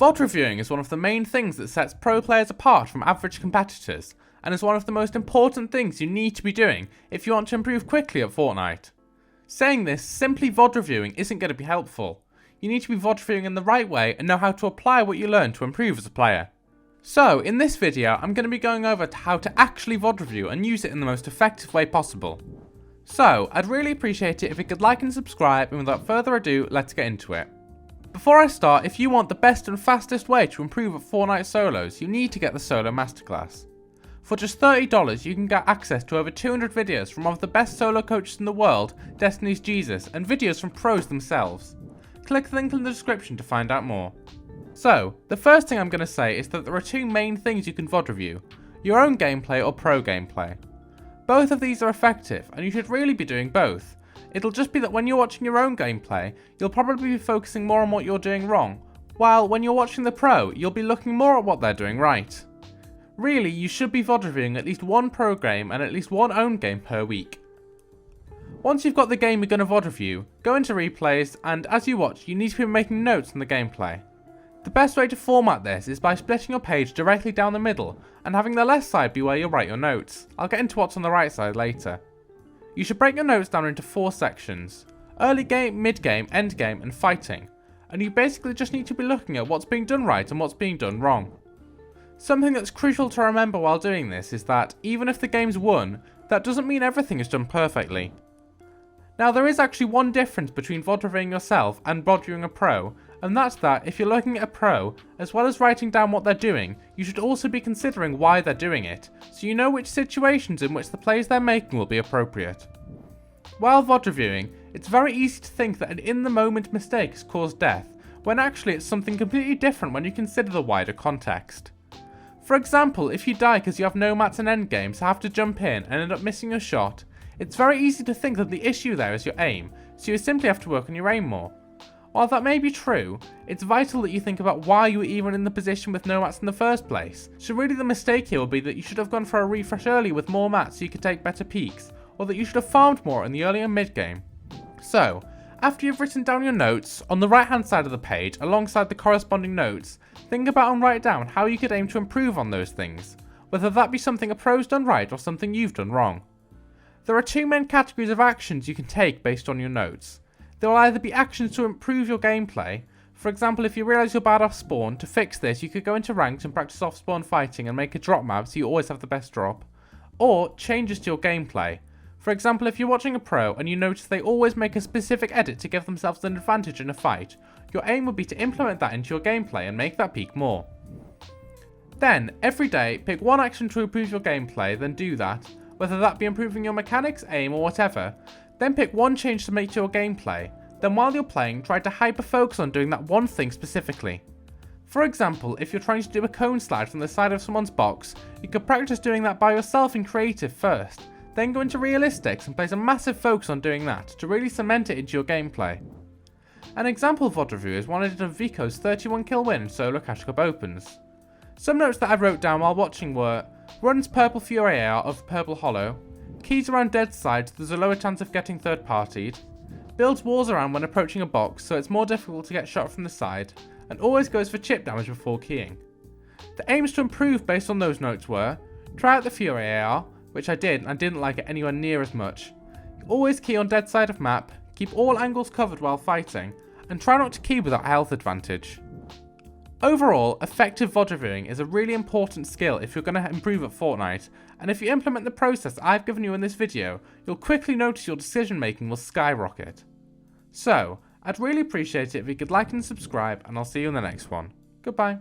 VOD reviewing is one of the main things that sets pro players apart from average competitors, and is one of the most important things you need to be doing if you want to improve quickly at Fortnite. Saying this, simply VOD reviewing isn't going to be helpful. You need to be VOD reviewing in the right way and know how to apply what you learn to improve as a player. So, in this video, I'm going to be going over how to actually VOD review and use it in the most effective way possible. So, I'd really appreciate it if you could like and subscribe, and without further ado, let's get into it. Before I start, if you want the best and fastest way to improve at Fortnite solos, you need to get the Solo Masterclass. For just $30, you can get access to over 200 videos from one of the best solo coaches in the world, Destiny's Jesus, and videos from pros themselves. Click the link in the description to find out more. So, the first thing I'm going to say is that there are two main things you can VOD review: your own gameplay or pro gameplay. Both of these are effective, and you should really be doing both. It'll just be that when you're watching your own gameplay, you'll probably be focusing more on what you're doing wrong, while when you're watching the pro, you'll be looking more at what they're doing right. Really, you should be VOD reviewing at least one pro game and at least one own game per week. Once you've got the game you're going to VOD review, go into replays, and as you watch, you need to be making notes on the gameplay. The best way to format this is by splitting your page directly down the middle, and having the left side be where you'll write your notes. I'll get into what's on the right side later. You should break your notes down into 4 sections: early game, mid game, end game, and fighting, and you basically just need to be looking at what's being done right and what's being done wrong. Something that's crucial to remember while doing this is that, even if the game's won, that doesn't mean everything is done perfectly. Now, there is actually one difference between VOD reviewing yourself and VOD reviewing a pro, and that's that if you're looking at a pro, as well as writing down what they're doing, you should also be considering why they're doing it, so you know which situations in which the plays they're making will be appropriate. While VOD reviewing, it's very easy to think that an in-the-moment mistake has caused death, when actually it's something completely different when you consider the wider context. For example, if you die because you have no mats and endgame, so have to jump in and end up missing your shot, it's very easy to think that the issue there is your aim, so you simply have to work on your aim more. While that may be true, it's vital that you think about why you were even in the position with no mats in the first place. So really the mistake here will be that you should have gone for a refresh early with more mats so you could take better peeks, or that you should have farmed more in the early and mid game. So, after you've written down your notes, on the right hand side of the page, alongside the corresponding notes, think about and write down how you could aim to improve on those things, whether that be something a pro's done right or something you've done wrong. There are 2 main categories of actions you can take based on your notes. There will either be actions to improve your gameplay. For example, if you realise you're bad off spawn, to fix this you could go into ranked and practice off spawn fighting and make a drop map so you always have the best drop. Or changes to your gameplay. For example, if you're watching a pro and you notice they always make a specific edit to give themselves an advantage in a fight, your aim would be to implement that into your gameplay and make that peak more. Then, every day, pick one action to improve your gameplay, then do that, whether that be improving your mechanics, aim, or whatever. Then pick one change to make to your gameplay, then while you're playing, try to hyper-focus on doing that one thing specifically. For example, if you're trying to do a cone slide from the side of someone's box, you could practice doing that by yourself in creative first, then go into realistics and place a massive focus on doing that to really cement it into your gameplay. An example VOD review is one I did of Vico's 31 kill win in solo Cash Cup Opens. Some notes that I wrote down while watching were: runs purple Fury AR of Purple Hollow, keys around dead sides so there's a lower chance of getting third partied, builds walls around when approaching a box so it's more difficult to get shot from the side, and always goes for chip damage before keying. The aims to improve based on those notes were: try out the Fury AR, which I did and I didn't like it anywhere near as much, always key on dead side of map, keep all angles covered while fighting, and try not to key without health advantage. Overall, effective VOD reviewing is a really important skill if you're going to improve at Fortnite, and if you implement the process I've given you in this video, you'll quickly notice your decision making will skyrocket. So, I'd really appreciate it if you could like and subscribe, and I'll see you in the next one. Goodbye.